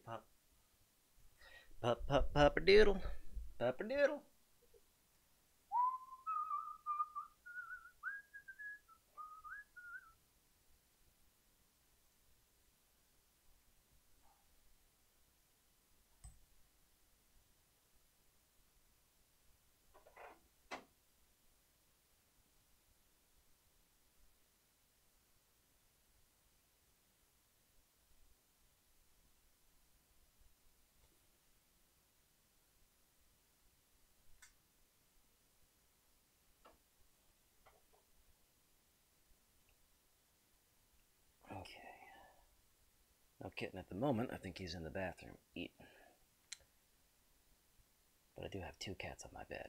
pop. Pop, pop, pop a doodle. Pop a doodle. Okay. No kitten at the moment. I think he's in the bathroom eating. But I do have two cats on my bed.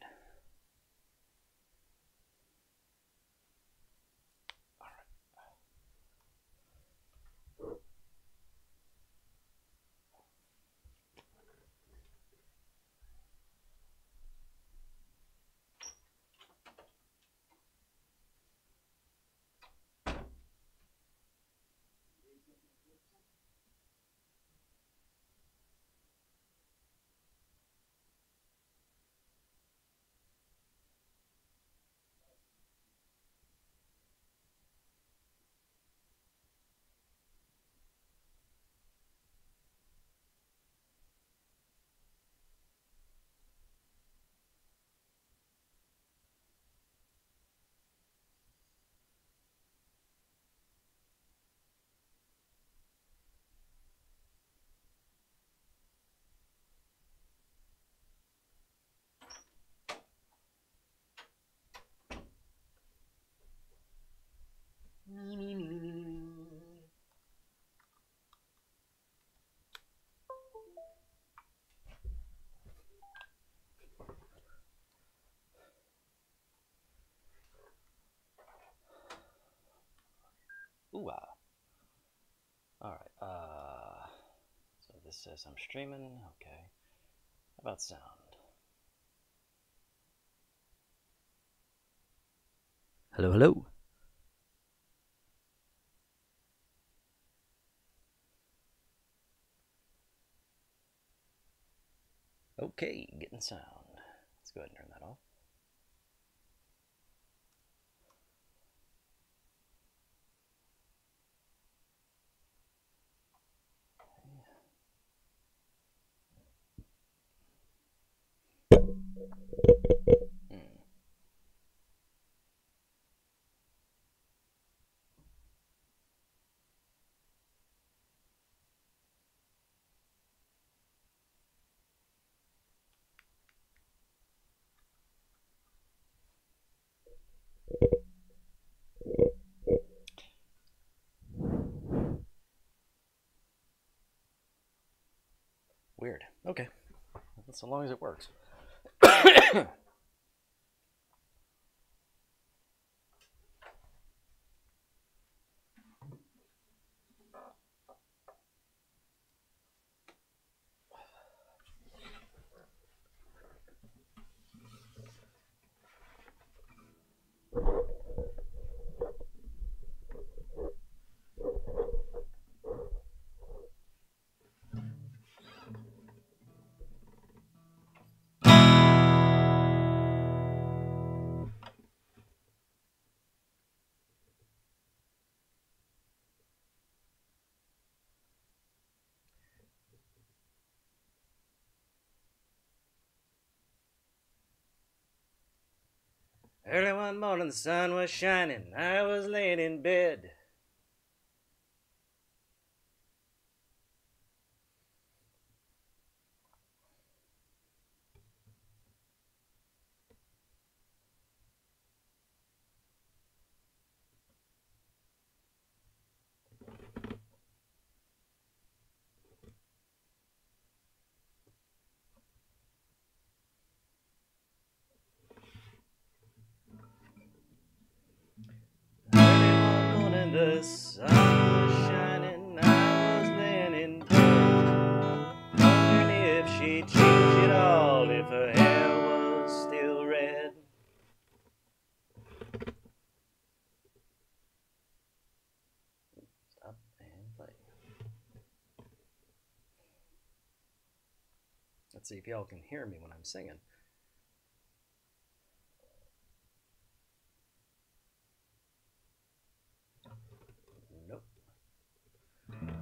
Ooh ah. Alright, so this says I'm streaming. Okay. How about sound? Hello, hello. Okay, getting sound. Let's go ahead and turn that off. Weird. Okay. So long as it works. Early one morning, the sun was shining. I was laying in bed. Early one morning, the sun was shining. I was laying in bed, wondering if she'd change it all, if her hair was still red. Stop and play. Let's see if y'all can hear me when I'm singing. Nope.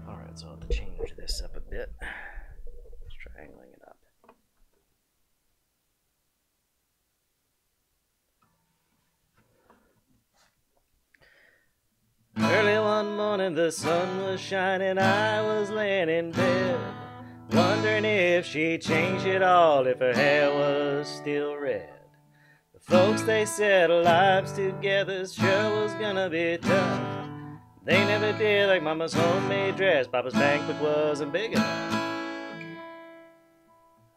Alright, so I'll have to change this up a bit. Just try angling it up. Early one morning the sun was shining, I was laying in bed, wondering if she'd changed it all, if her hair was still red. The folks, they said our lives together sure was gonna be tough. They never did like Mama's homemade dress, Papa's banquet wasn't big enough.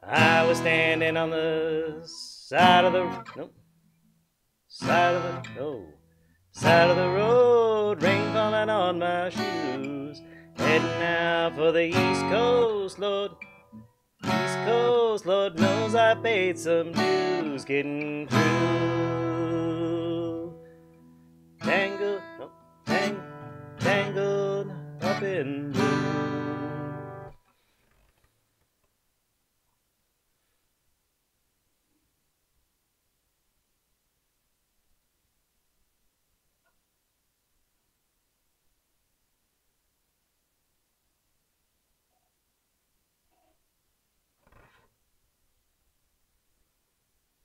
I was standing on the side of the road, rain falling on my shoes, heading out for the East Coast, Lord. East Coast, Lord knows I paid some dues getting through. Tangled up in blue.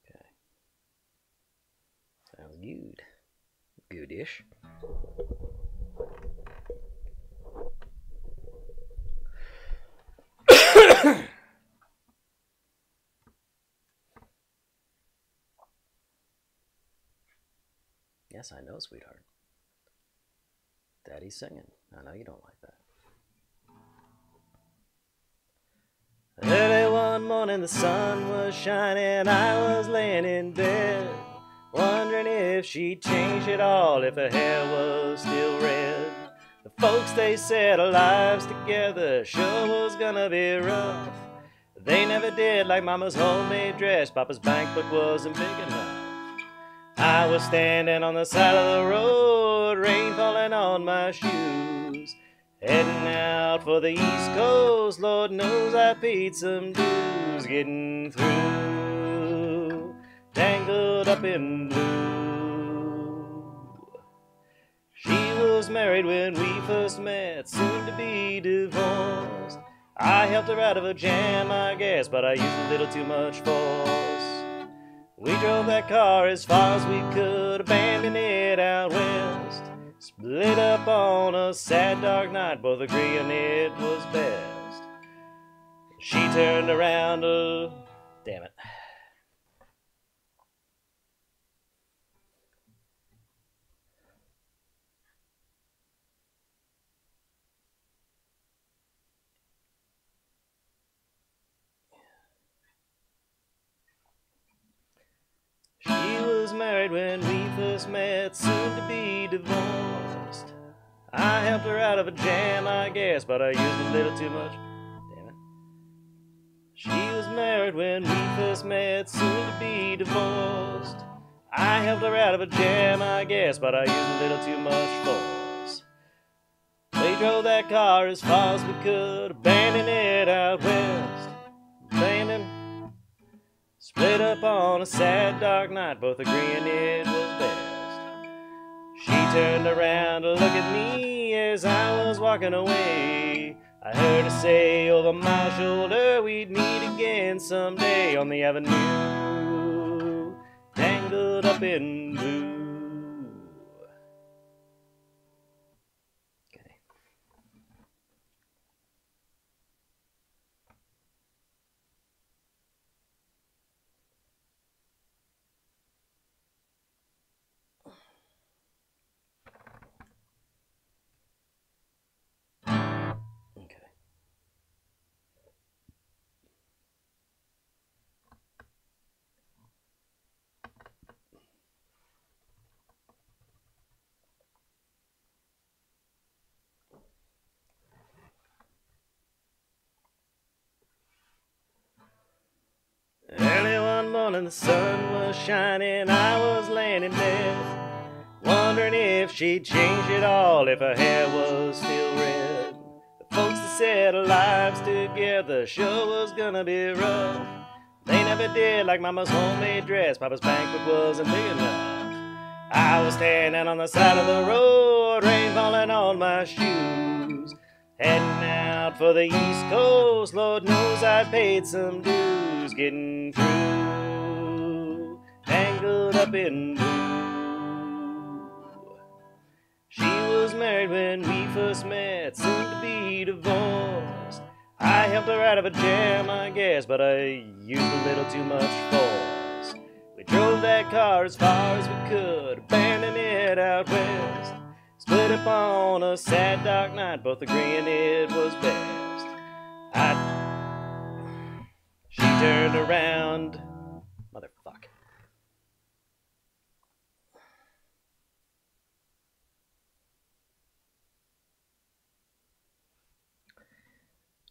Okay. Sounds good. Goodish. Yes, I know, sweetheart. Daddy's singing. I know you don't like that. Early one morning the sun was shining, I was laying in bed, wondering if she'd changed it all, if her hair was still red. The folks, they said our lives together sure was gonna be rough. They never did like Mama's homemade dress, Papa's banquet wasn't big enough. I was standing on the side of the road, rain falling on my shoes, heading out for the East Coast, Lord knows I paid some dues getting through, tangled up in blue. She was married when we first met, soon to be divorced. I helped her out of a jam, I guess, but I used a little too much force. We drove that car as far as we could, abandoned it out west. Split up on a sad dark night, both agreeing it was best. She turned around to... Damn it. She was married when we first met, soon to be divorced. I helped her out of a jam, I guess, but I used a little too much. Damn it. She was married when we first met, soon to be divorced. I helped her out of a jam, I guess, but I used a little too much force. We drove that car as far as we could, abandoning it out west. Split up on a sad dark night, both agreeing it was best. She turned around to look at me as I was walking away. I heard her say over my shoulder we'd meet again someday on the avenue, tangled up in blue. Okay. Early one morning the sun was shining, I was laying in bed, wondering if she'd changed it all, if her hair was still red. The folks that said our lives together sure was gonna be rough. They never did like Mama's homemade dress. Papa's banquet wasn't big enough. I was standing on the side of the road, rain falling on my shoes. Heading out for the East Coast, Lord knows I paid some dues. Getting through, tangled up in blue. She was married when we first met, soon to be divorced. I helped her out of a jam, I guess, but I used a little too much force. We drove that car as far as we could, abandoning it out west. Split up on a sad dark night, both agreeing it was best. She turned around. Motherfuck.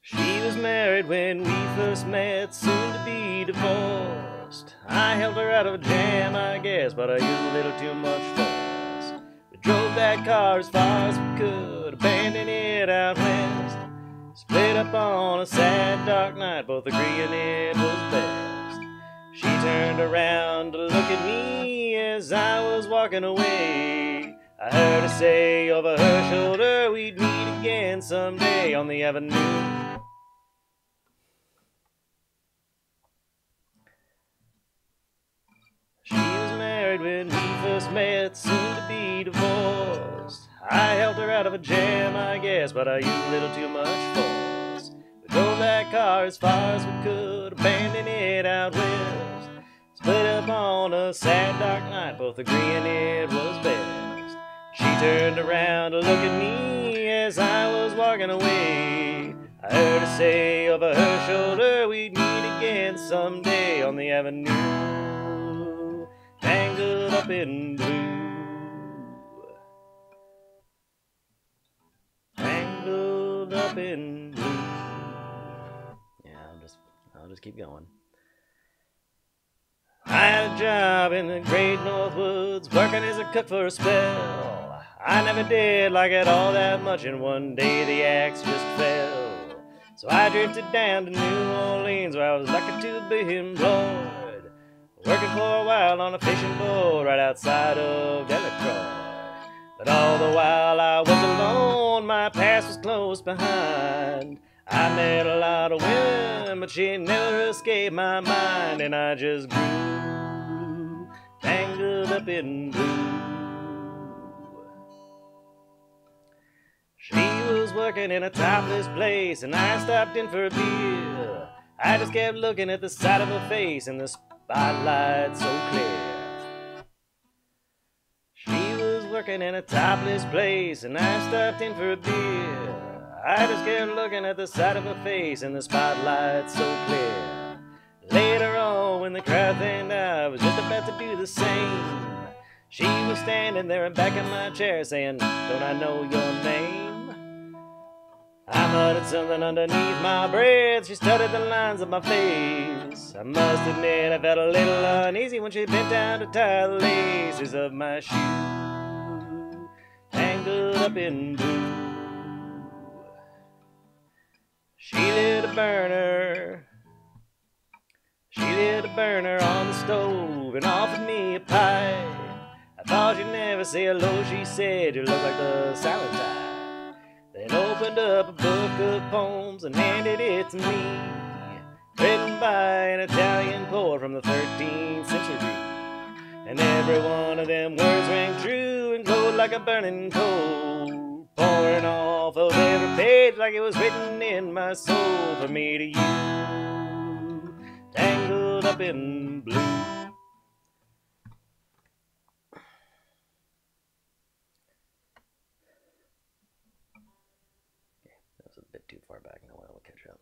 She was married when we first met, soon to be divorced. I helped her out of a jam, I guess, but I used a little too much force. We drove that car as far as we could, abandoning it out west. Split up on a sad dark night, both agreeing it was best. She turned around to look at me as I was walking away. I heard her say over her shoulder we'd meet again someday on the avenue. She was married when we first met, soon to be divorced. I helped her out of a jam, I guess, but I used a little too much force. We drove that car as far as we could, abandoning it out west. Split up on a sad dark night, both agreeing it was best. She turned around to look at me as I was walking away. I heard her say over her shoulder we'd meet again someday on the avenue, tangled up in blue. Tangled up in blue. Yeah, I'll just keep going. I had a job in the great North Woods, working as a cook for a spell. I never did like it all that much, and one day the axe just fell. So I drifted down to New Orleans, where I was lucky to be employed, working for a while on a fishing boat right outside of Delacroix. But all the while I was alone, my past was close behind. I met a lot of women, but she never escaped my mind, and I just grew tangled up in blue. She was working in a topless place, and I stopped in for a beer. I just kept looking at the side of her face, and the spotlight so clear. She was working in a topless place, and I stopped in for a beer. I just kept looking at the side of her face, and the spotlight so clear. Later on, when the crowd thinned out, I was just about to do the same. She was standing there in back of my chair saying, "Don't I know your name?" I muttered something underneath my breath. She studied the lines of my face. I must admit I felt a little uneasy when she bent down to tie the laces of my shoe, tangled up in blue. She lit a burner. She lit a burner on the stove and offered me a pipe. I thought you'd never say hello, she said. You look like the silent type. Then opened up a book of poems and handed it to me, written by an Italian poet from the 13th century. And every one of them words rang true and glowed like a burning coal, pouring off of every page like it was written in my soul from me to you, tangled up in blue. Too far back, no one will catch up.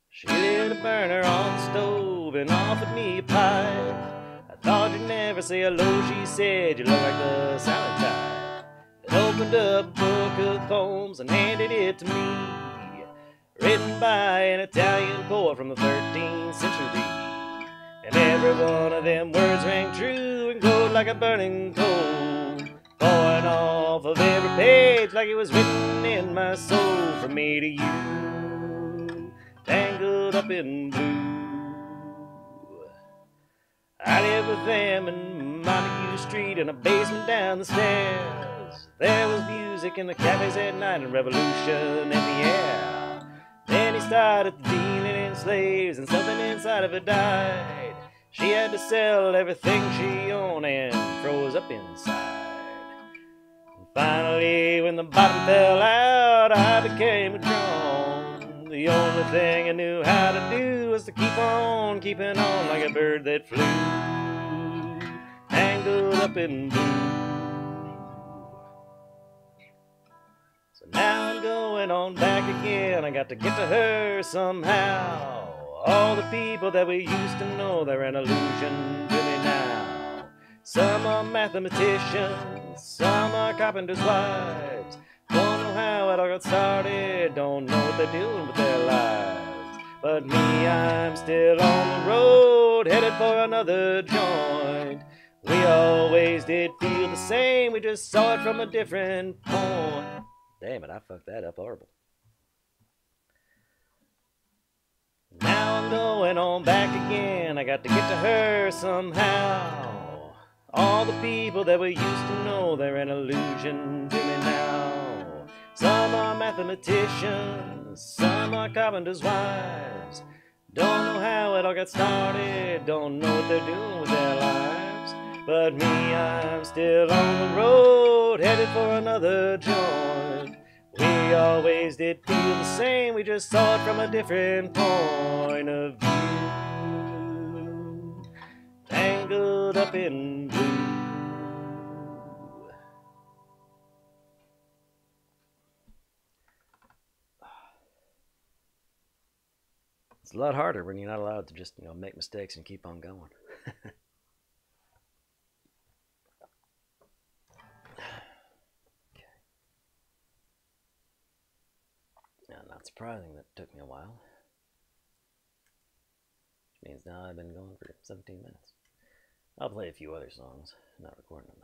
She lit a burner on the stove and offered me a pipe. I thought you'd never say hello, she said. You look like the silent type. Then opened up a book of poems and handed it to me, written by an Italian poet from the 13th century. And every one of them words rang true and glowed like a burning coal, pouring off of every page like it was written in my soul from me to you, tangled up in blue. I lived with them in Montague Street in a basement down the stairs. There was music in the cafes at night and revolution in the air. Then he started dealing in slaves and something inside of her died. She had to sell everything she owned and froze up inside. And finally, when the bottom fell out, I became a drone. The only thing I knew how to do was to keep on keeping on like a bird that flew, tangled up in blue. So now I'm going on back again. I got to get to her somehow. All the people that we used to know, they're an illusion to me now. Some are mathematicians, some are carpenters' wives. Don't know how it all got started, don't know what they're doing with their lives. But me, I'm still on the road, headed for another joint. We always did feel the same, we just saw it from a different point. Damn it, I fucked that up horrible. Now I'm going on back again, I got to get to her somehow. All the people that we used to know, they're an illusion to me now. Some are mathematicians, some are carpenters' wives. Don't know how it all got started, don't know what they're doing with their lives. But me, I'm still on the road, headed for another joint. We always did feel the same, we just saw it from a different point of view. Tangled up in blue. It's a lot harder when you're not allowed to just, make mistakes and keep on going. Not surprising that it took me a while. Which means now I've been going for 17 minutes. I'll play a few other songs, not recording them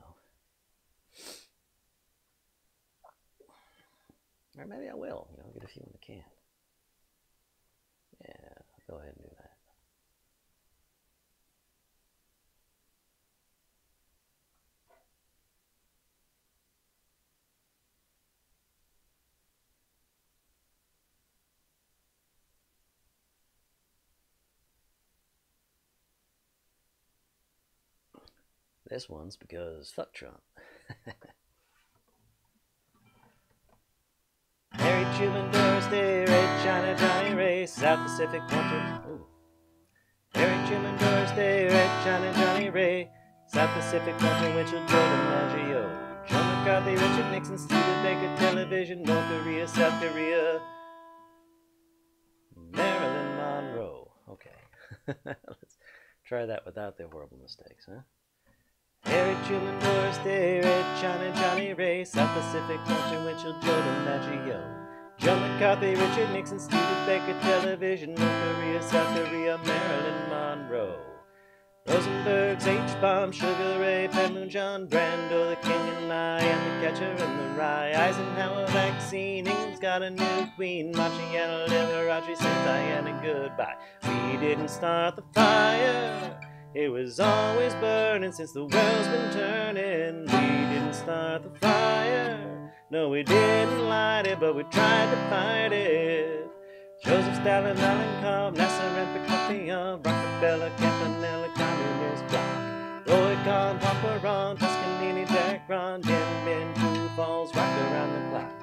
though. Or maybe I will, get a few in the can. Yeah, I'll go ahead and do that. This one's because fuck Trump. Harry Truman, Doris Day, Red China, Johnny Ray, South Pacific Winter. Harry Truman, Doris Day, Red China, Johnny Ray, South Pacific Winter, Winchell, Jordan, Maggio, Joe McCarthy, Richard Nixon, Studebaker, Television, North Korea, South Korea, Marilyn Monroe. Okay, let's try that without the horrible mistakes, huh? Harry Truman, Doris Day, Red China, Johnny Ray, South Pacific, Winter, Winchell, Jordan, Maggio, Joe McCarthy, Richard Nixon, Studebaker, Television, North Korea, South Korea, Marilyn Monroe, Rosenberg's H-Bomb, Sugar Ray, Penmoon, John Brando, the King and I, and the Catcher in the Rye, Eisenhower vaccine, England's got a new queen, Marciano, Liberace, sings Diana goodbye. We didn't start the fire, it was always burning since the world's been turning. We didn't start the fire, no we didn't light it, but we tried to fight it. Joseph Stalin, Alan Cobb, Nasser and Prokofiev, Rockefeller, Campanella, Communist Bloc, Roy Cohn, Paparon, Toscanini, Dacron, Jim Ben, True Falls, rock around the clock.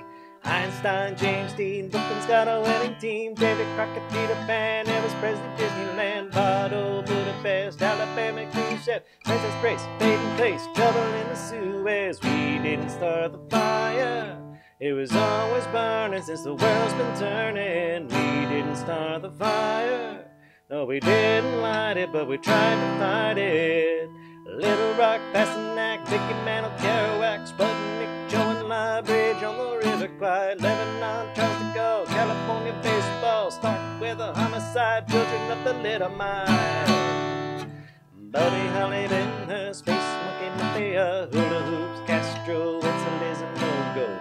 Einstein, James Dean, Brooklyn's got a winning team, David Crockett, Peter Pan, Elvis Presley, Disneyland, Bardo, Budapest, Alabama, Khrushchev, Princess Grace, Baden Place, trouble in the Suez. We didn't start the fire, it was always burning since the world's been turning. We didn't start the fire, no we didn't light it, but we tried to fight it. Little Rock, Passanak, Dickie Mantle, Kerouac, Sputnik, Joe and Lie Bridge on the River Clyde, Lebanon, Charles de Gaulle, California baseball, start with a homicide, children of the Little Mile, Buddy Holly, Ben Hur, Space Monkey Mafia, Hula Hoops, Castro, Insulism, No-Go,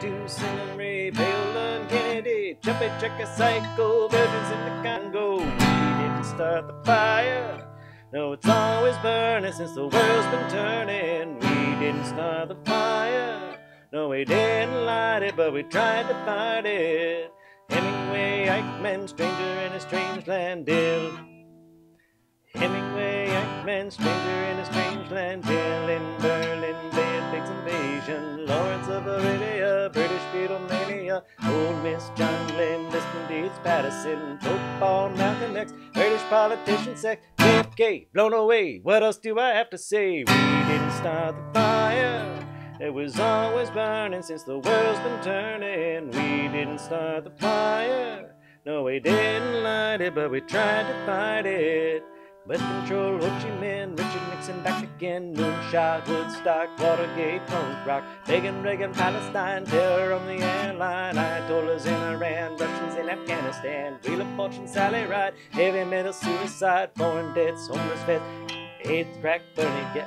U2, Singing Ray, Paola and Kennedy, Jumpy Checker, Psycho, Virgins in the Congo. We didn't start the fire, No, it's always burning since the world's been turning. We didn't start the fire. No, we didn't light it, but we tried to fight it. Hemingway, Eichmann, stranger in a strange land. Hemingway, Eichmann, stranger in a strange land. In Berlin, Bay of Pigs invasion. Lawrence of Arabia, British Beatlemania. Old Miss John Glenn, Liston Deeds, Patterson. Football, Malcolm X, British politician, sex. JFK, blown away. What else do I have to say? We didn't start the fire. It was always burning since the world's been turning. We didn't start the fire. No, we didn't light it, but we tried to fight it. West Control, Ho Chi Minh, Richard Nixon back again. Moonshot, Woodstock, Watergate, punk rock. Reagan, Reagan, Palestine, terror on the airline. Ayatollahs in Iran, Russians in Afghanistan. Wheel of Fortune, Sally Ride. Heavy metal, suicide, foreign debts, homeless vets. AIDS, crack, burning, get.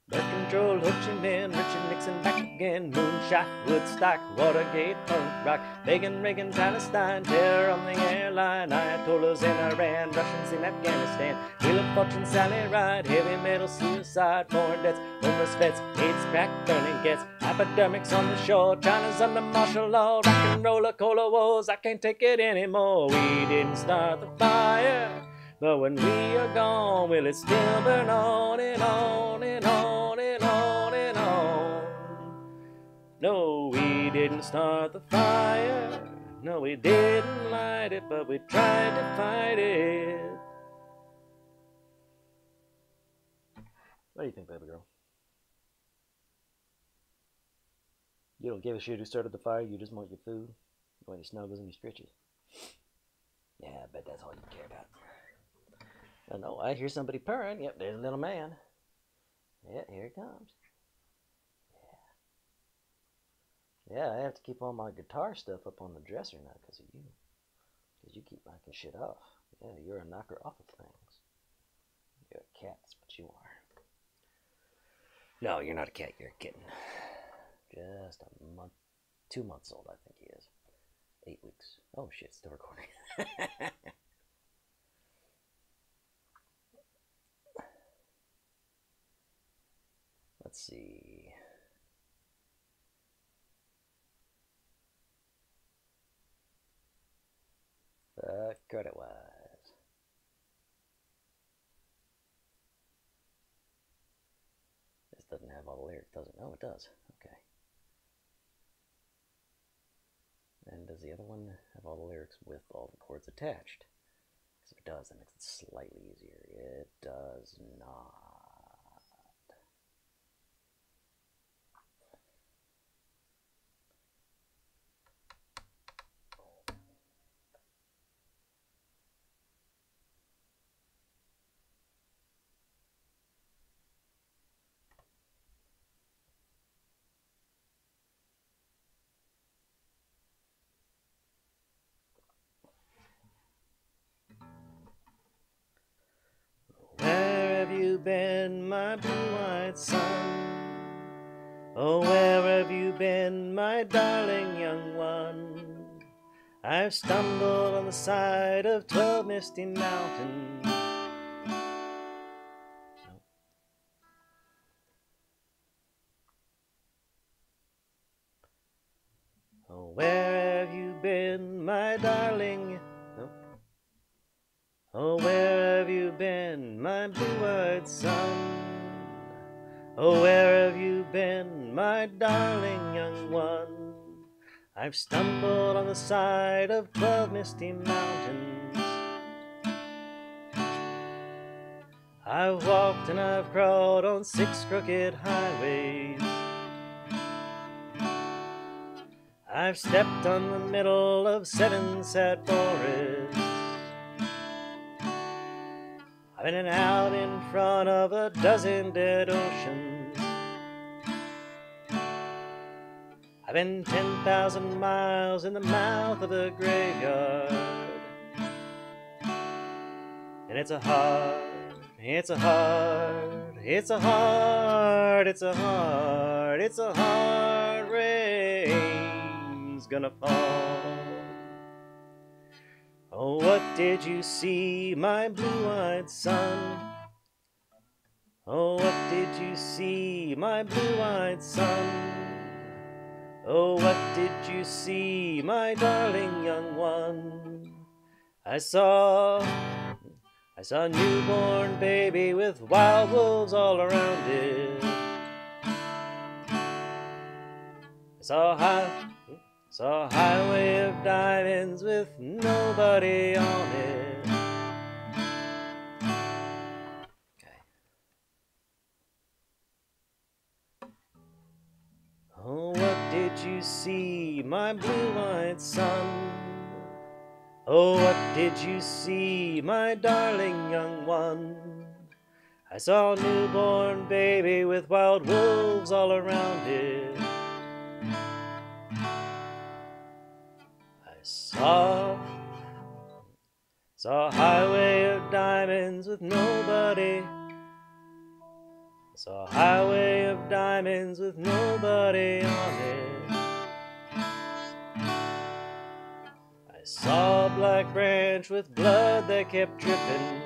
Birth control, Ho Chi Minh, Richard Nixon back again. Moonshot, Woodstock, Watergate, punk rock. Reagan, Reagan, Palestine, terror on the airline. Ayatollahs in Iran, Russians in Afghanistan. Wheel of Fortune, Sally Ride. Heavy metal, suicide, foreign debts, homeless vets. AIDS, crack, burning gets. Epidemics on the shore. China's under martial law. Rock and roller, cola wars. I can't take it anymore. We didn't start the fire. But when we are gone, will it still burn on and on and on and on and on? No, we didn't start the fire. No, we didn't light it, but we tried to fight it. What do you think, baby girl? You don't give a shit who started the fire, you just want your food. You want your snuggles and your stretches. Yeah, I bet that's all you care about. I know, I hear somebody purring. Yep, there's a little man. Yeah, here he comes. Yeah, I have to keep all my guitar stuff up on the dresser now because of you. Because you keep knocking shit off. Yeah, you're a knocker off of things. You're a cat, that's what you are. No, you're not a cat, you're a kitten. Just a month, 2 months old, I think he is. 8 weeks. Oh shit, still recording. Let's see. Credit-wise. This doesn't have all the lyrics, does it? No, it does. Okay. And does the other one have all the lyrics with all the chords attached? Because if it does, that makes it slightly easier. It does not. Where have you been, my blue-eyed son? Oh, where have you been, my darling young one? I've stumbled on the side of 12 misty mountains. Oh, where have you been, my darling? Oh, where have you been, my blue-eyed son? Oh, where have you been, my darling young one? I've stumbled on the side of 12 misty mountains. I've walked and I've crawled on 6 crooked highways. I've stepped on the middle of 7 sad forests. I've been out in front of a dozen dead oceans. I've been 10,000 miles in the mouth of the graveyard. And it's a hard, it's a hard, it's a hard, it's a hard, it's a hard rain's gonna fall. Oh, what did you see, my blue-eyed son? Oh, what did you see, my blue-eyed son? Oh, what did you see, my darling young one? I saw a newborn baby with wild wolves all around it. I saw a highway of diamonds with nobody on it. Okay. Oh, what did you see, my blue-eyed son? Oh, what did you see, my darling young one? I saw a newborn baby with wild wolves all around it. I saw a highway of diamonds with nobody. I saw a highway of diamonds with nobody on it. I saw a black branch with blood that kept dripping.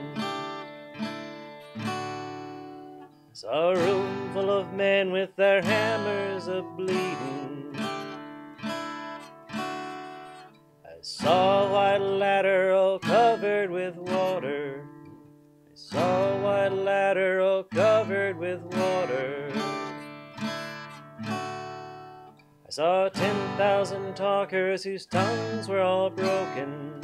I saw a room full of men with their hammers a-bleeding. I saw a white ladder all covered with water. I saw a white ladder all covered with water. I saw 10,000 talkers whose tongues were all broken.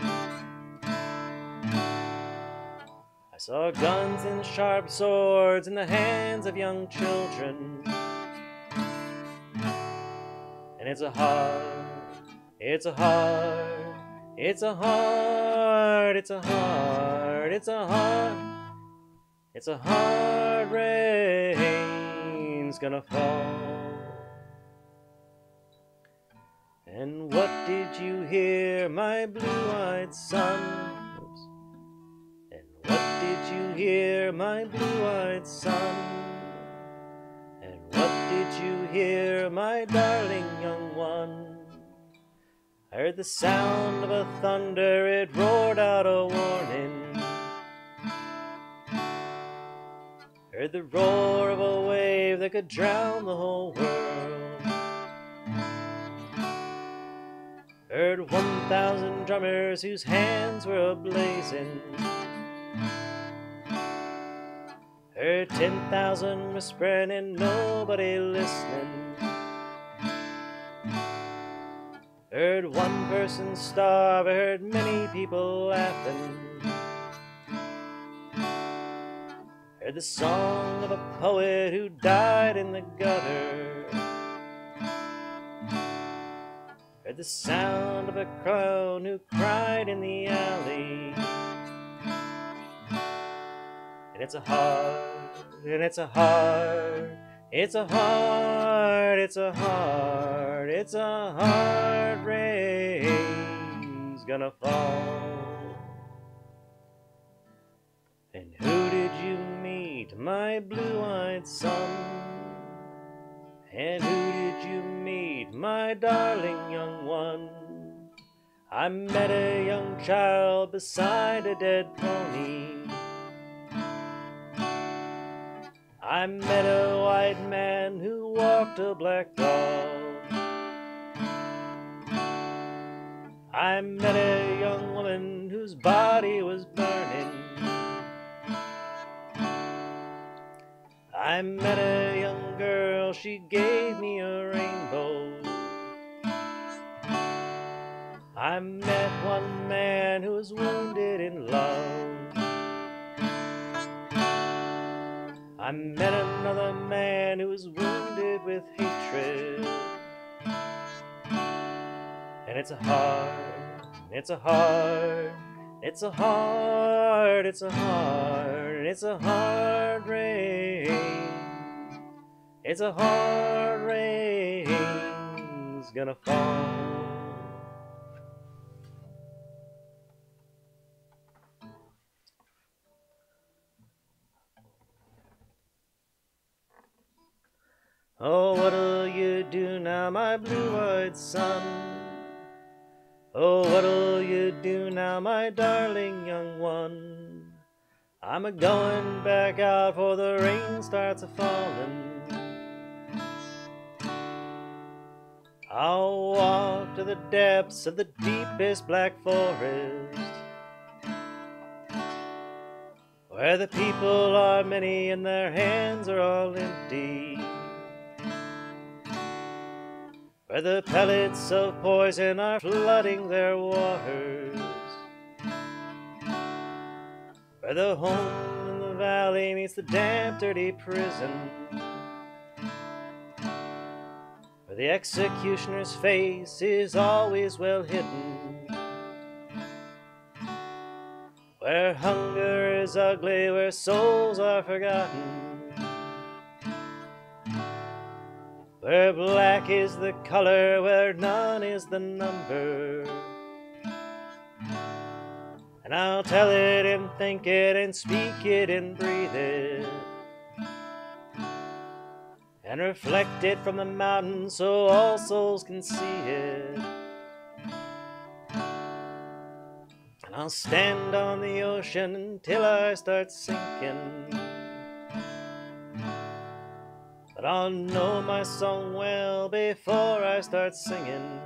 I saw guns and sharp swords in the hands of young children. And it's a hard rain's gonna fall. And what did you hear, my blue-eyed son? And what did you hear, my blue-eyed son? And what did you hear, my darling young one? I heard the sound of a thunder, it roared out a warning. I heard the roar of a wave that could drown the whole world. I heard 1,000 drummers whose hands were a-blazing. I heard 10,000 whispering and nobody listening. I heard one person starve, I heard many people laughing. I heard the song of a poet who died in the gutter. I heard the sound of a clown who cried in the alley. And it's a hard rain's gonna fall. And who did you meet, my blue-eyed son? And who did you meet, my darling young one? I met a young child beside a dead pony. I met a white man who walked a black dog. I met a young woman whose body was burning. I met a young girl, she gave me a rainbow. I met one man who was wounded in love. I met another man who was wounded with hatred. And it's a hard rain. It's a hard rain's gonna fall. Oh, what'll you do now, my blue-eyed son? Oh, what'll you do now, my darling young one? I'm a-going back out for the rain starts a-falling. I'll walk to the depths of the deepest black forest, where the people are many and their hands are all empty, where the pellets of poison are flooding their waters, where the home in the valley meets the damp, dirty prison, where the executioner's face is always well hidden, where hunger is ugly, where souls are forgotten, where black is the color, where none is the number. And I'll tell it and think it and speak it and breathe it, and reflect it from the mountain so all souls can see it. And I'll stand on the ocean until I start sinking, but I'll know my song well before I start singing.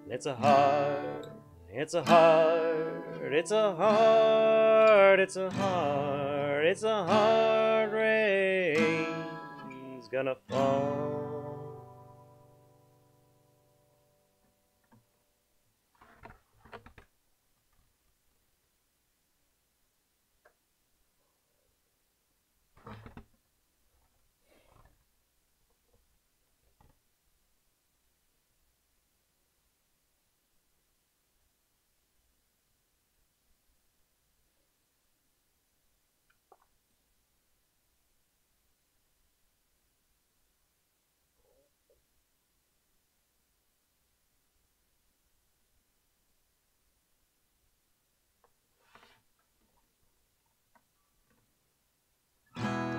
It's a hard, it's a hard, it's a hard, it's a hard, it's a hard rain's gonna fall.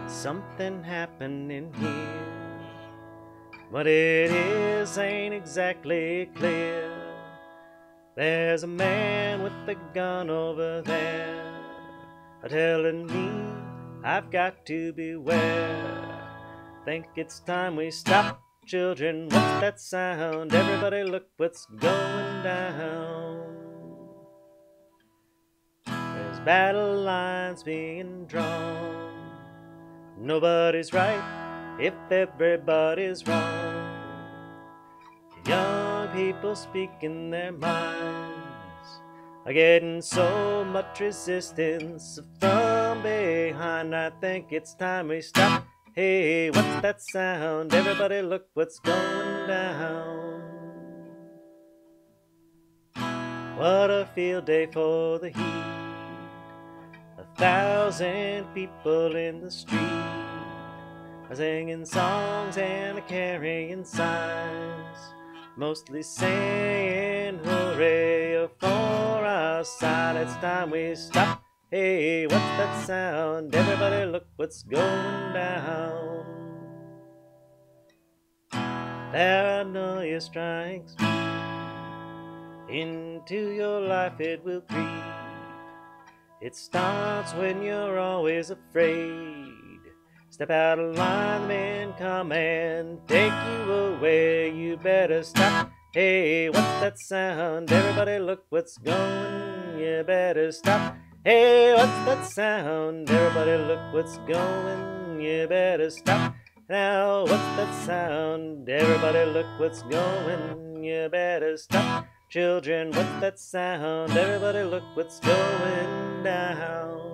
Something happened in here. What it is ain't exactly clear. There's a man with a gun over there, telling me I've got to beware. Think it's time we stop, children. What's that sound? Everybody look what's going down. There's battle lines being drawn. Nobody's right if everybody's wrong. Young people speaking their minds are getting so much resistance from behind. I think it's time we stop. Hey, what's that sound? Everybody look what's going down. What a field day for the heat. 1,000 people in the street, singing songs and carrying signs, mostly saying hooray for our side. It's time we stop. Hey, what's that sound? Everybody look what's going down. Paranoia strikes into your life, it will creep. It starts when you're always afraid. Step out of line, the men come and take you away. You better stop. Hey, what's that sound? Everybody look what's going. You better stop. Hey, what's that sound? Everybody look what's going. You better stop. Now, what's that sound? Everybody look what's going. You better stop. Children, what's that sound? Everybody look what's going down.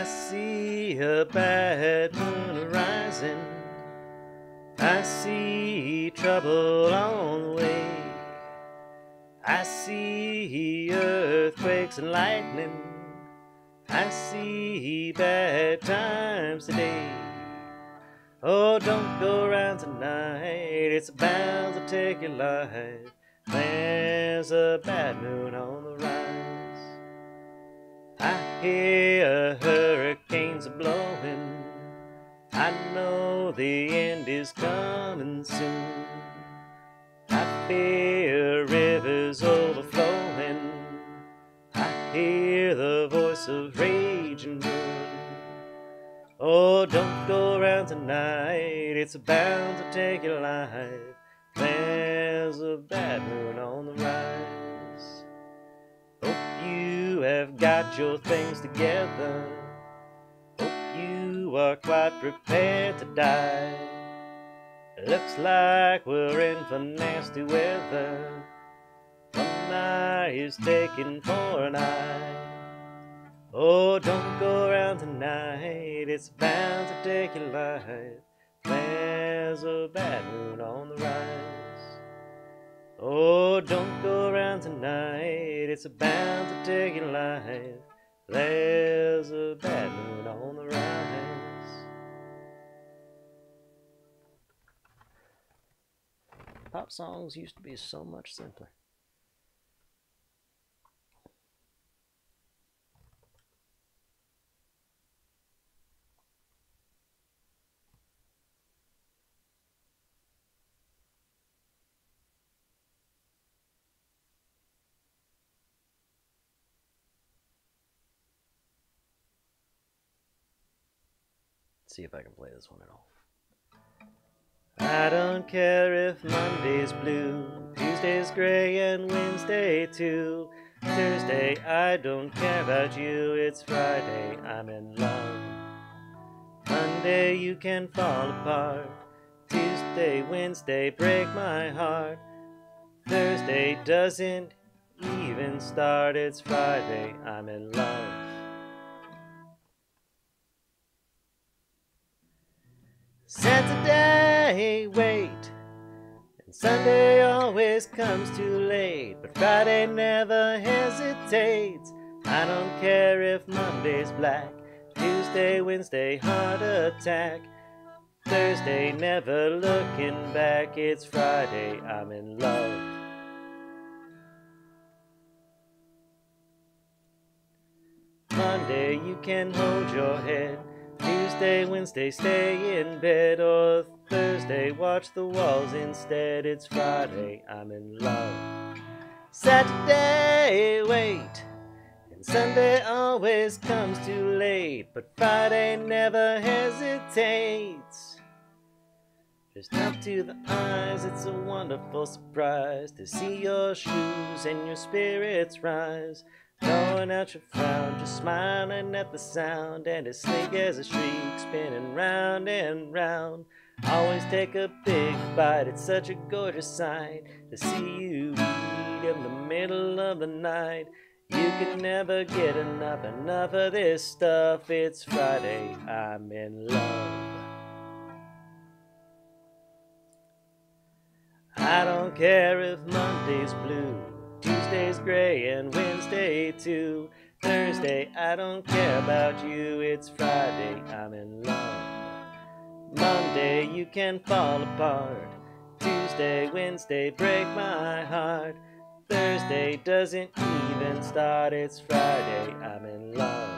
see a bad moon rising. I see trouble on the way. I see earthquakes and lightning. I see bad times today. Oh, don't go around tonight, it's bound to take your life. There's a bad moon on the rise. I hear hurricanes are blowing. I know the end is coming soon. I fear rivers overflowing. I hear the voice of rage and ruin. Oh, don't go around tonight, it's bound to take your life. There's a bad moon on the rise. Hope you have got your things together. Hope you are quite prepared to die. Looks like we're in for nasty weather. One eye is taken for an eye. Oh, don't go around tonight, it's bound to take your life. There's a bad moon on the rise. Oh, don't go around tonight, it's bound to take your life. There's a bad moon on the rise. Pop songs used to be so much simpler. See if I can play this one at all. I don't care if Monday's blue, Tuesday's gray and Wednesday too. Thursday, I don't care about you, it's Friday, I'm in love. Monday, you can fall apart. Tuesday, Wednesday, break my heart. Thursday doesn't even start, it's Friday, I'm in love. Saturday, wait, and Sunday always comes too late, but Friday never hesitates. I don't care if Monday's black, Tuesday, Wednesday, heart attack. Thursday, never looking back, it's Friday, I'm in love. Monday, you can hold your head. Tuesday, Wednesday, stay in bed. Or Thursday, watch the walls instead. It's Friday, I'm in love. Saturday, wait, and Sunday always comes too late, but Friday never hesitates. Just up to the eyes, it's a wonderful surprise to see your shoes and your spirits rise. Throwing out your frown, just smiling at the sound, and as sleek as a shriek, spinning round and round. Always take a big bite, it's such a gorgeous sight to see you eat in the middle of the night. You can never get enough of this stuff, it's Friday, I'm in love. I don't care if Monday's blue, Tuesday's gray and Wednesday too. Thursday, I don't care about you, it's Friday, I'm in love. Monday, you can fall apart. Tuesday, Wednesday, break my heart. Thursday doesn't even start, it's Friday, I'm in love.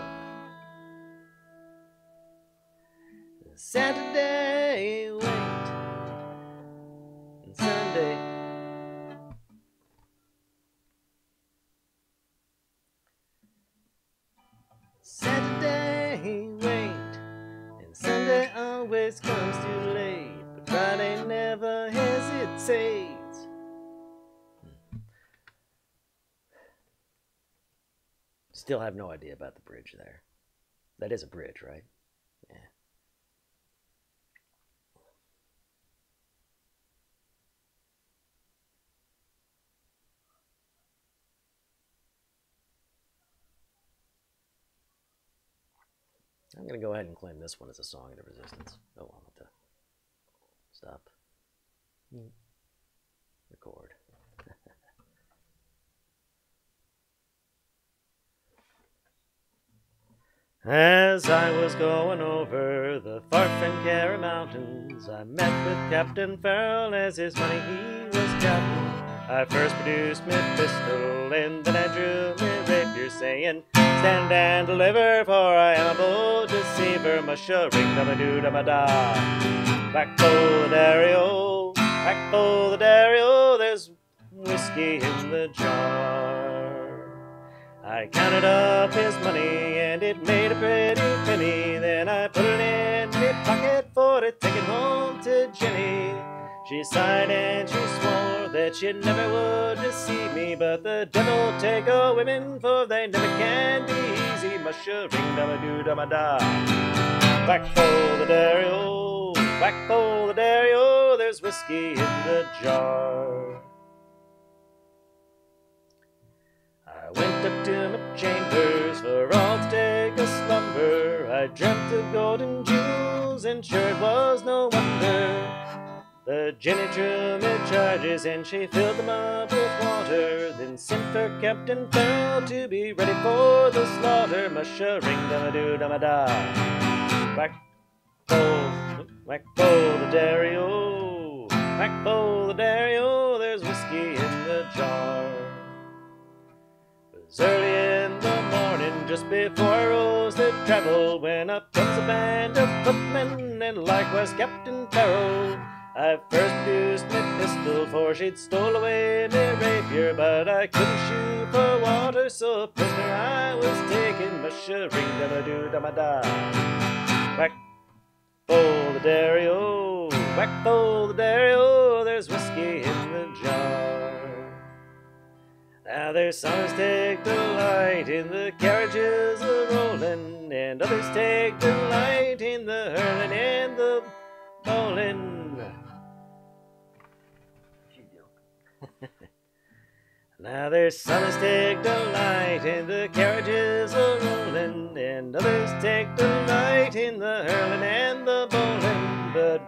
Saturday, wait, and Sunday. Saturday, wait, and Sunday always comes too late, but Friday never hesitates. Still have no idea about the bridge there. That is a bridge, right? Yeah. I'm going to go ahead and claim this one as a song of the resistance. Oh, I'll have to stop. Record. As I was going over the Farfankara Mountains, I met with Captain Farrell as his money he was counting. I first produced me pistol and then I drew me rapier, saying, "Stand and deliver, for I am a bold deceiver." Musha-ring-dama-doo-dama-da. Back for the Dario, back for the Dario, there's whiskey in the jar. I counted up his money and it made a pretty penny. Then I put it in my pocket for to take it home to Jenny. She sighed and she swore that she never would deceive me, but the devil take a women, for they never can be easy. Musha-ring-dama-doo-dama-da. Whack for the Dario, whack for the Dario, there's whiskey in the jar. I went up to my chambers for all to take a slumber. I dreamt of golden jewels, and sure it was no wonder. The Jenny drew me charges, and she filled them up with water, then sent for Captain Farrell to be ready for the slaughter. Musha-ring-dama-doo-dama-da. Whack for the Dario, whack for the Dario, there's whiskey in the jar. It was early in the morning, just before I rose to travel, when up comes a band of footmen, and likewise Captain Farrell. I first produced me pistol, for she'd stole away me rapier, but I couldn't shoot for water, so a prisoner I was taken. Musha-ring-dama-doo-dama-da. Whack for the Dario, whack for the Dario, there's whiskey in the jar. Now there's some as take delight in the carriages a-rolling, and others take delight in the hurling and the bowling. Now there's some as take delight in the carriages a-rolling, and others take delight in the hurling and the bowling. But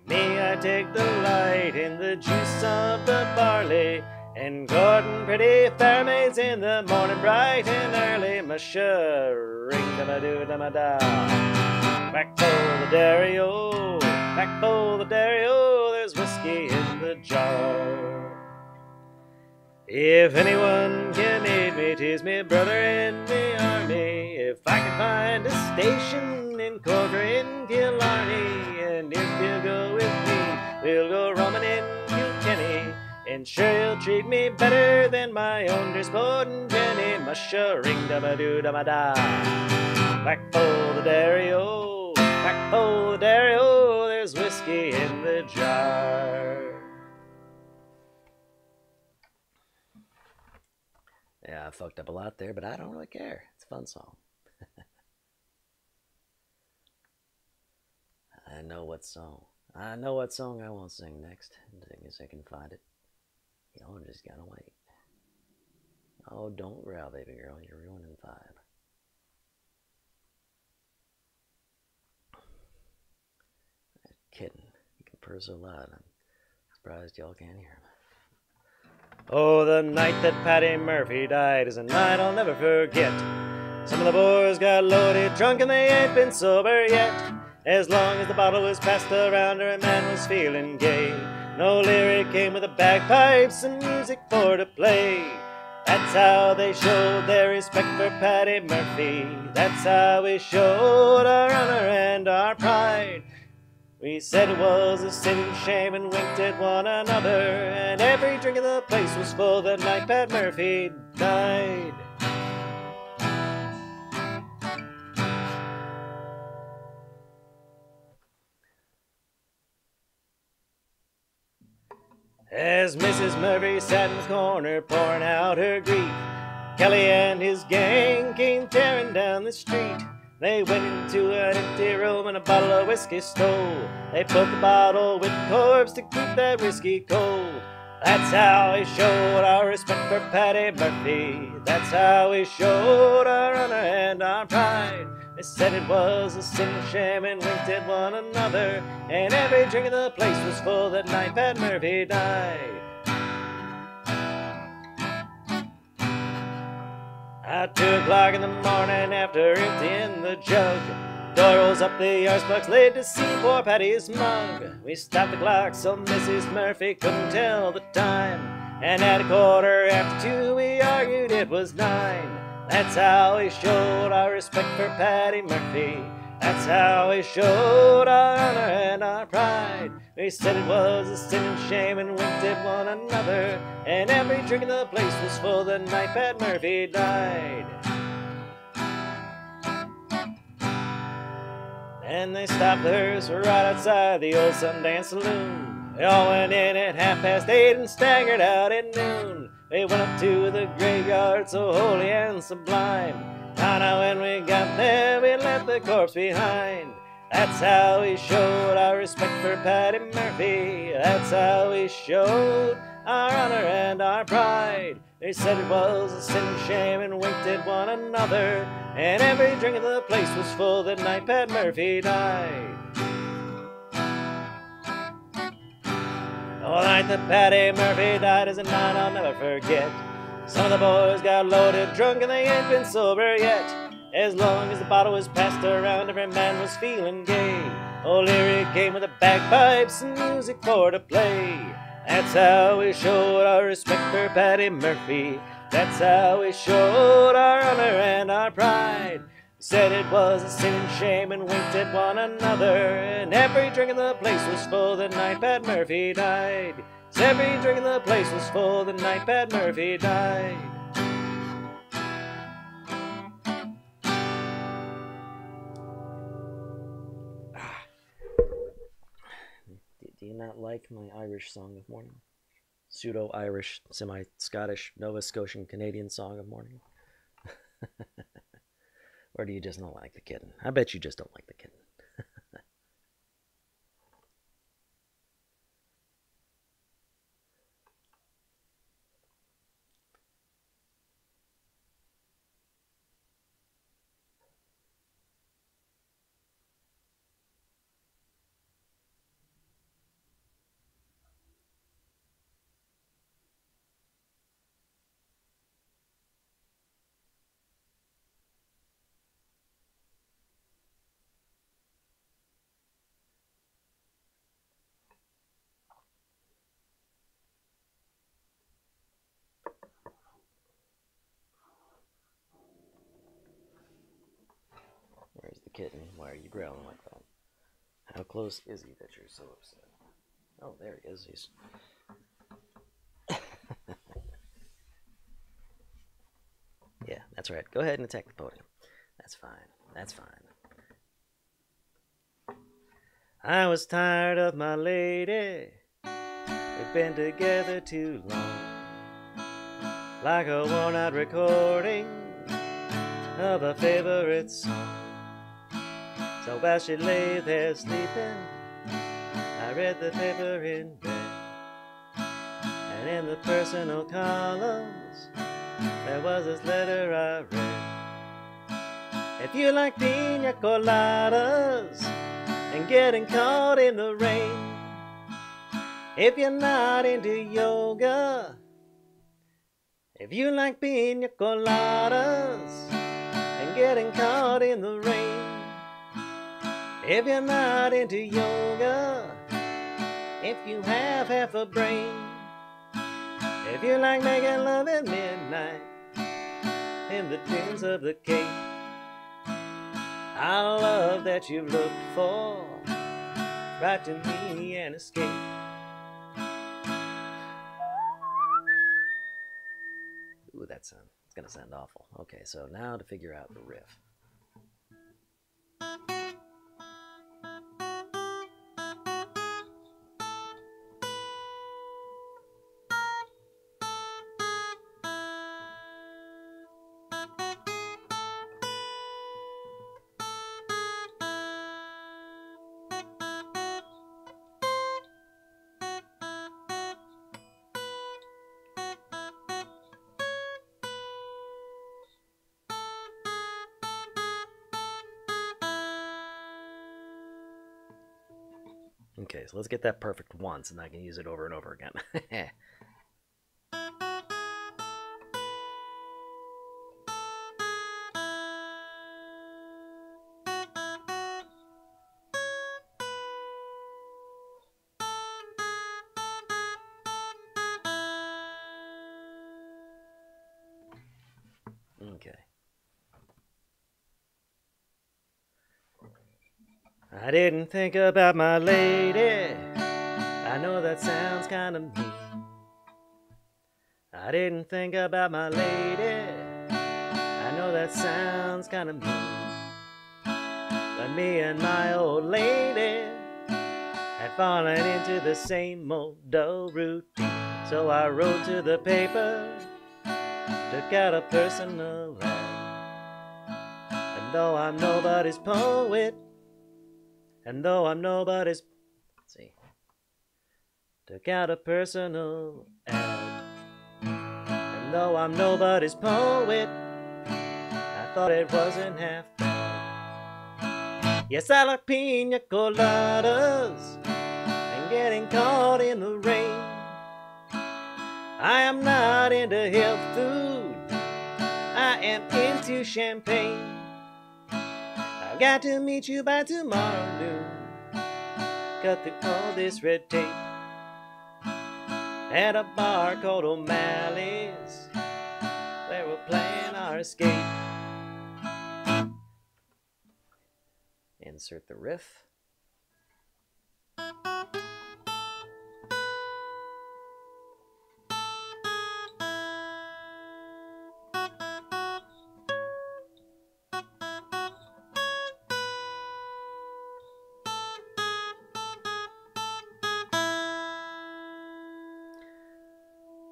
me, I take delight in the juice of the barley, and courting pretty fair maids in the morning bright and early. Musha-ring-dama-doo-dama-da. Back for the Dario, back for the Dario, there's whiskey in the jar. If anyone can aid me, 'tis me brother in me army. If I can find a station in Cork or in Killarney, and if you'll go with me, we'll go roaming in Kilkenny, and sure you'll treat me better than my own dear sporting Jenny. Musha-ring-dama-doo-dama-da. Back for the Dario, back for the Dario, there's whiskey in the jar. Yeah, I fucked up a lot there, but I don't really care. It's a fun song. I know what song I won't sing next, as I can find it. Y'all just gotta wait. Oh, don't growl, baby girl. You're ruining the vibe. Kidding. You can purr so loud. I'm surprised y'all can't hear him. Oh, the night that Paddy Murphy died is a night I'll never forget. Some of the boys got loaded drunk and they ain't been sober yet. As long as the bottle was passed around, her man was feeling gay. No lyric came with the bagpipes and music for to play. That's how they showed their respect for Paddy Murphy. That's how we showed our honor and our pride. We said it was a sin and shame and winked at one another, and every drink in the place was full the night Pat Murphy died. As Mrs. Murphy sat in the corner pouring out her grief, Kelly and his gang came tearing down the street. They went into an empty room and a bottle of whiskey stole. They put the bottle with corpse to keep that whiskey cold. That's how we showed our respect for Paddy Murphy. That's how we showed our honor and our pride. They said it was a sin and shame and winked at one another, and every drink in the place was full that night Pat Murphy died. At 2 o'clock in the morning, after emptying the jug, door rolls up, the arsebuck's laid to see poor Patty's mug. We stopped the clock so Mrs. Murphy couldn't tell the time, and at 2:15 we argued it was 9. That's how we showed our respect for Patty Murphy. That's how we showed our honor and our pride. We said it was a sin and shame and winked at one another, and every drink in the place was full the night Pat Murphy died. And they stopped the hearse right outside the old Sundance Saloon. They all went in at 8:30 and staggered out at noon. They went up to the graveyard so holy and sublime. Now when we got there, we left the corpse behind. That's how we showed our respect for Patty Murphy. That's how we showed our honor and our pride. They said it was a sin and shame and winked at one another, and every drink in the place was full that night Pat Murphy died. Oh, the night that Patty Murphy died is a night I'll never forget. Some of the boys got loaded drunk and they ain't been sober yet. As long as the bottle was passed around, every man was feeling gay. O'Leary came with the bagpipes and music for to play. That's how we showed our respect for Patty Murphy. That's how we showed our honor and our pride. Said it was a sin and shame and winked at one another, and every drink in the place was full the night Pat Murphy died. Every drink in the place was full the night Pat Murphy died. Do you not like my Irish song of morning? Pseudo-Irish, semi-Scottish, Nova Scotian, Canadian song of morning? Or do you just not like the kitten? I bet you just don't like the kitten. Where's the kitten? Why are you growling like that? How close is he that you're so upset? Oh, there he is. He's... Yeah, that's right. Go ahead and attack the podium. That's fine. That's fine. I was tired of my lady. We've been together too long. Like a worn-out recording of a favorite song. So while she lay there sleeping, I read the paper in bed. And in the personal columns, there was this letter I read. If you like pina coladas and getting caught in the rain, if you're not into yoga, if you like pina coladas and getting caught in the rain, if you're not into yoga, if you have half a brain, if you like making love at midnight in the dunes of the Cape, I love that you've looked for right to me and escape. Ooh, that sound, it's gonna sound awful. Okay, so now to figure out the riff. Okay, so let's get that perfect once, and I can use it over and over again. Okay. I didn't think about my lady. I know that sounds kind of mean. I didn't think about my lady. I know that sounds kind of mean. But me and my old lady had fallen into the same old dull routine. So I wrote to the paper, took out a personal ad. And though I'm nobody's poet, and though I'm nobody's, let's see, took out a personal ad. And though I'm nobody's poet, I thought it wasn't half bad. Yes, I like pina coladas and getting caught in the rain. I am not into health food, I am into champagne. I've got to meet you by tomorrow noon, cut through all this red tape at a bar called O'Malley's, where we'll plan our escape. Insert the riff.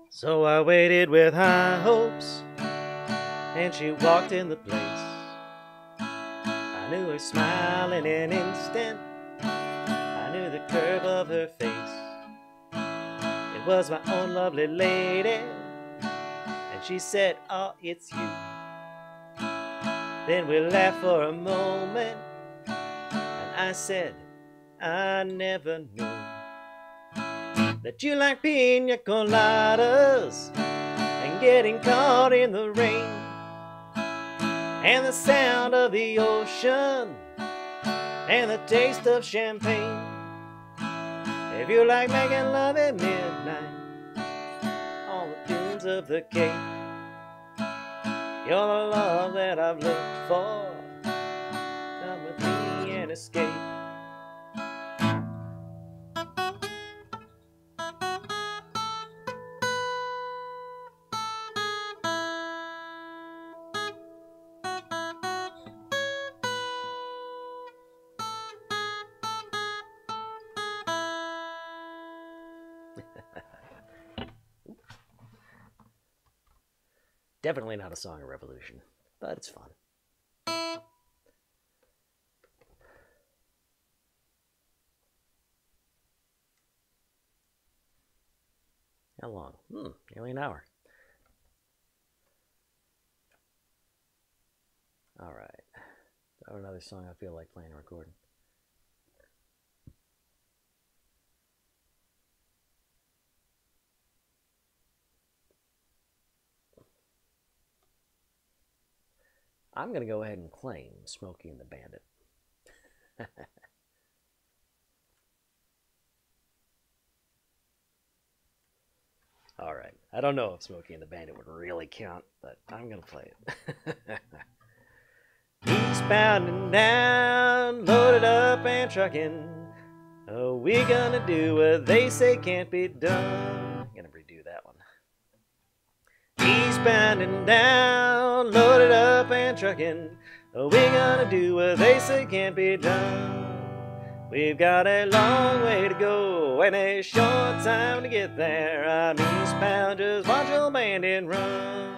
So I waited with high hopes, and she walked in the place. I knew her smile in an instant, I knew the curve of her face. It was my own lovely lady, and she said, "Oh, it's you." Then we laughed for a moment, and I said, "I never knew that you like pina coladas and getting caught in the rain and the sound of the ocean and the taste of champagne. If you like making love at midnight on the dunes of the Cape, you're the love that I've looked for. Come with me and escape." Definitely not a song of revolution, but it's fun. How long? Nearly an hour. All right. Got another song I feel like playing and recording. I'm going to go ahead and claim Smokey and the Bandit. All right. I don't know if Smokey and the Bandit would really count, but I'm going to play it. Eastbound and down, loaded up and trucking. Oh, we gonna do what they say can't be done. I'm gonna redo that one. Eastbound and down, loaded up and trucking. Oh, we gonna do what they say can't be done. We've got a long way to go and a short time to get there. I'm eastbound, just watch your bandit run.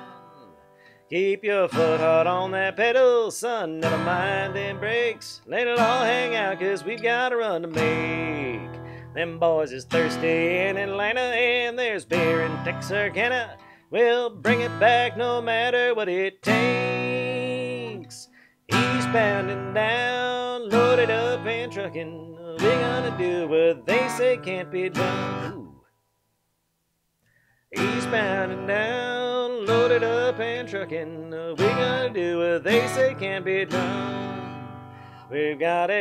Keep your foot hard on that pedal, son, never mind them brakes. Let it all hang out, cause we've got a run to make. Them boys is thirsty in Atlanta, and there's beer in Texarkana. We'll bring it back no matter what it takes. Eastbound and down, loaded up and trucking. We're gonna do what they say can't be done. Ooh. Eastbound and down, loaded up and trucking. We're gonna do what they say can't be done. We've got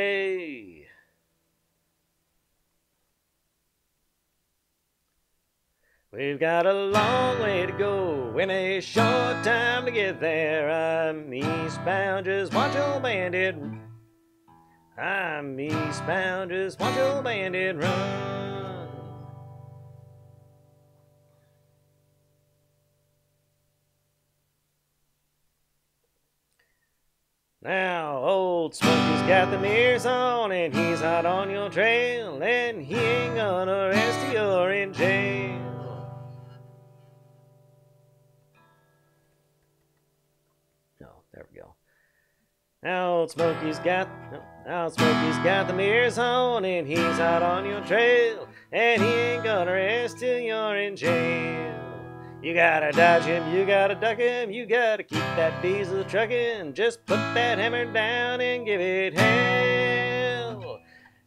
a long way to go and a short time to get there. I'm eastbound, just watch old bandit. I'm eastbound, just watch old bandit run. Now, old Smokey's got the mirrors on and he's hot on your trail, and he ain't gonna arrest you or in jail. No, there we go. Now, old Smokey's got the mirrors on and he's hot on your trail, and he ain't gonna arrest till you're in jail. You gotta dodge him, you gotta duck him, you gotta keep that diesel trucking. Just put that hammer down and give it hell.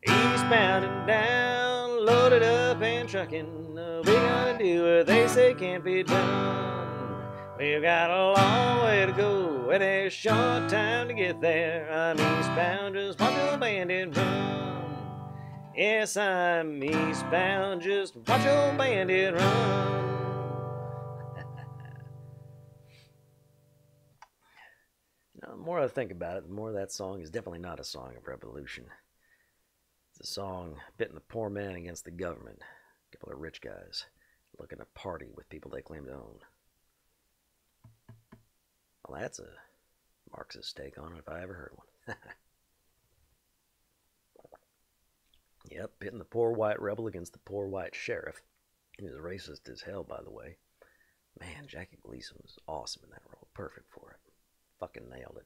Eastbound and down, loaded up and trucking. We're gonna do what they say can't be done. We've got a long way to go and a short time to get there. I'm eastbound, just watch old bandit run. Yes, I'm eastbound, just watch old bandit run. The more I think about it, the more that song is definitely not a song of revolution. It's a song pitting the poor man against the government. A couple of rich guys looking to party with people they claim to own. Well, that's a Marxist take on it if I ever heard one. Yep, pitting the poor white rebel against the poor white sheriff. He was racist as hell, by the way. Man, Jackie Gleason was awesome in that role. Perfect for it. Fucking nailed it.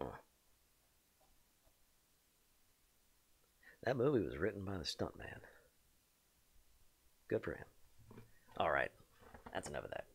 Huh. That movie was written by the stuntman. Good for him. Alright, that's enough of that.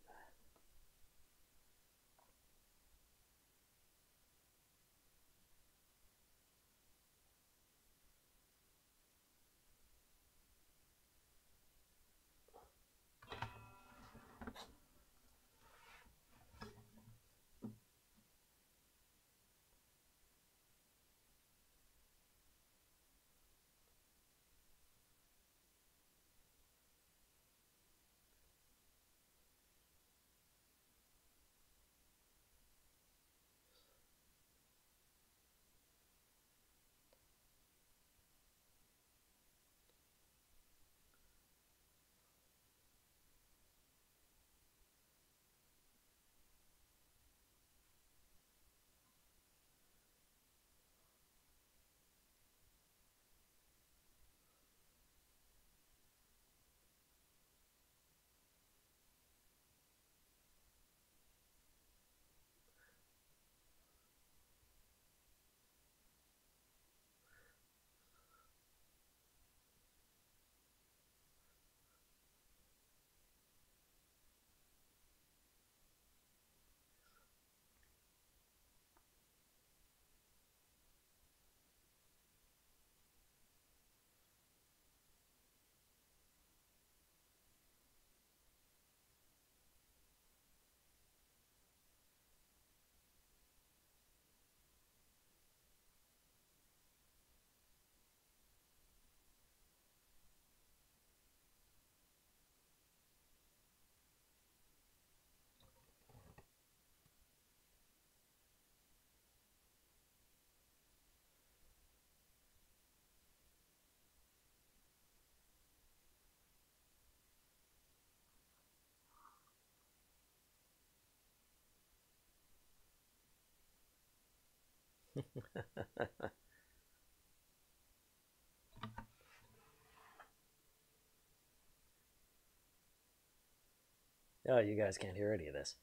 Oh, you guys can't hear any of this.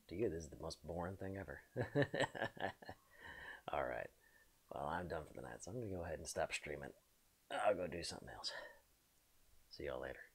To you, this is the most boring thing ever. Alright. Well, I'm done for the night, so I'm going to go ahead and stop streaming. I'll go do something else. See y'all later.